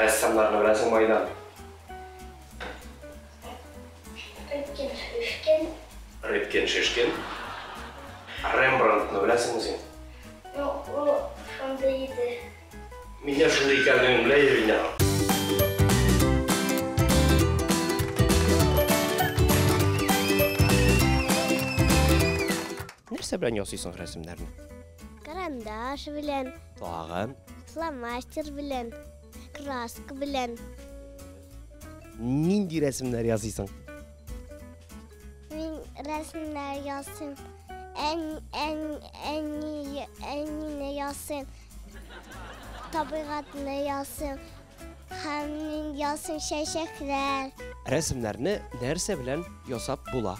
Ressamlarını biləsən Maydan? Röntgen Şişkin. Rembrandt'ını biləsən mi sen? Yok, o şundaydı. Mine şunda ikenliğini biləyir ya. Nersə bilən yazıysan rəsmlərini? Karandaş bilen, Tağın. flamaster bilen, kraska bilen. Nindi rəsmlər yazıysan? Min resimler yazsın. En iyi yazsın. Tabiatını yazsın. Hem yazsın şeşekler. Rəsmlərini nersə bilən yasab bula?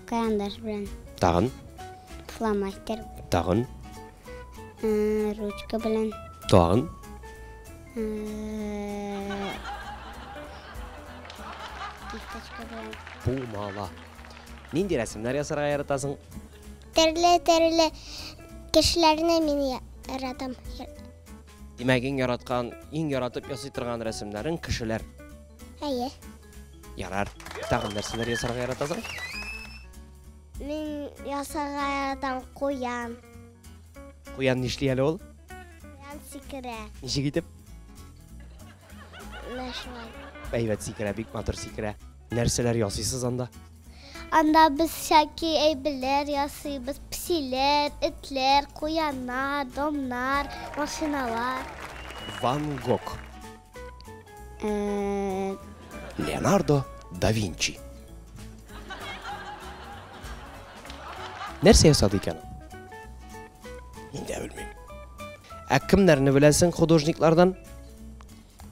Karandaş bilen, Tağın. flamaster, Tağın. rучка bilen. Tağın. Kistочка bilen. Bulmala. Nindi rəsmlər yazaraq yaratasın? Terli kişilerine mini yaradım. Demək, eng yaratıb yasaytırğan rəsmlərin kişilər Hayır. yarar. Tağın nərsələr yazaraq yaratasın? Min yasağa yaradım koyan. Qoyan nişliyəli ol? Koyan sikire. Nişi gidib? Neşvar. Bəyvət sikirə, big motor sikirə. Nərsələr yazıysız anda? Anda biz şaki eybiler yazıyız. Pisiler, itler, koyanlar, domlar, maşinalar. Van Gogh. Leonardo da Vinci. Nersə yasadı ikən? İndi bilməyim. Kimlərini biləsən xudojniklardan?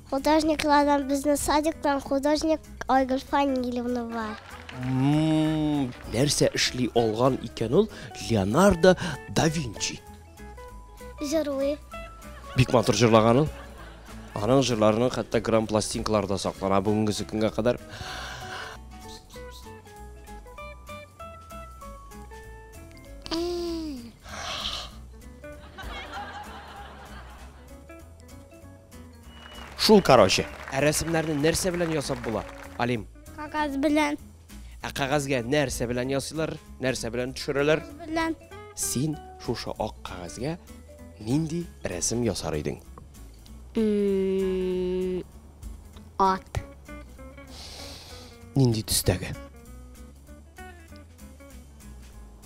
Художникlardan bizden sadıktan hudojnik Aygül Fangilevna var. Nersə işli olğan ikən ol Leonardo da Vinci. Jırığı. Big motor jırlağan ol. Anın jırlarının hətta gram plastinkalarda saxlana bugünkü günə qədər. Şul karoşe. Rəsmlərini nersə bilən yasab bula? Alim. Kagaz bilen. Qağazga nersə bilən yazılar, nersə bilən düşürələr. Bilen. Sen şuşa oq qağazga nindi rəsm yazar idin? At. Nindi tüstəgi?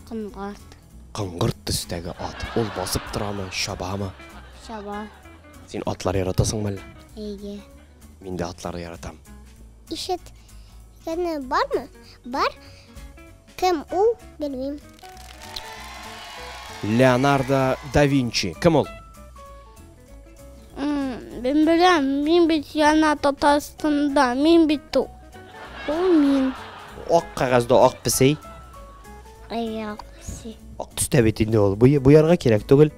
Kımgart. Qınqırt tüstəgi at. Ol basıb duramı, şabamı? Şaba. Sen atlar yaratasın mələ? İyi. Min də atları yaratam. İşit. Yani var mı? Var. Kim o? Bilmem. Leonardo da Vinci. Kim ol? Ben bilmem. Min bit yana Tatarsın'da. Min bit o. O min. Oq qağazda oq pisey. Ayaksı. Oq tüstə bitində ol. Bu yarğa kerek tugul.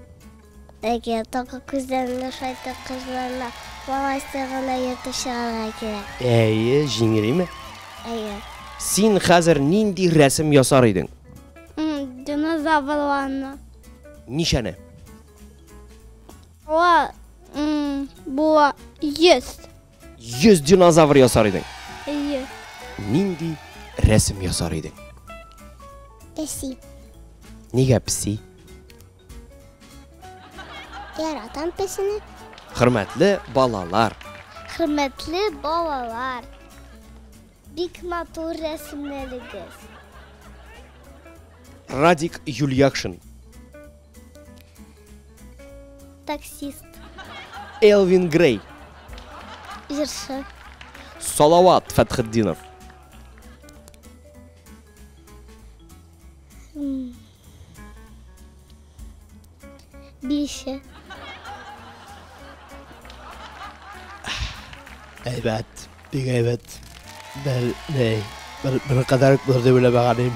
Ege toka kızlarına şayta kızlarına. Bana isteyene yetişene gerek. Jingiri mi? Ege. Sen hazır nindi rəsm yazar idin? Dinozavrlarına. Nişanə? Bu 100. 100 dinozavr yazar idin. İyi. Nindi rəsm yazar idin? Pesi. Niyə pisi? Yaratan pesini. Hürmetli balalar. Hürmetli babalar. Big motor resimleridir. Radik Yulyakşin. Taksist. Elvin Grey. Jırşı. Salavat Fethiddinov. Bişi. Evet, big evet. Ben ne kadar gördü bile bakalım.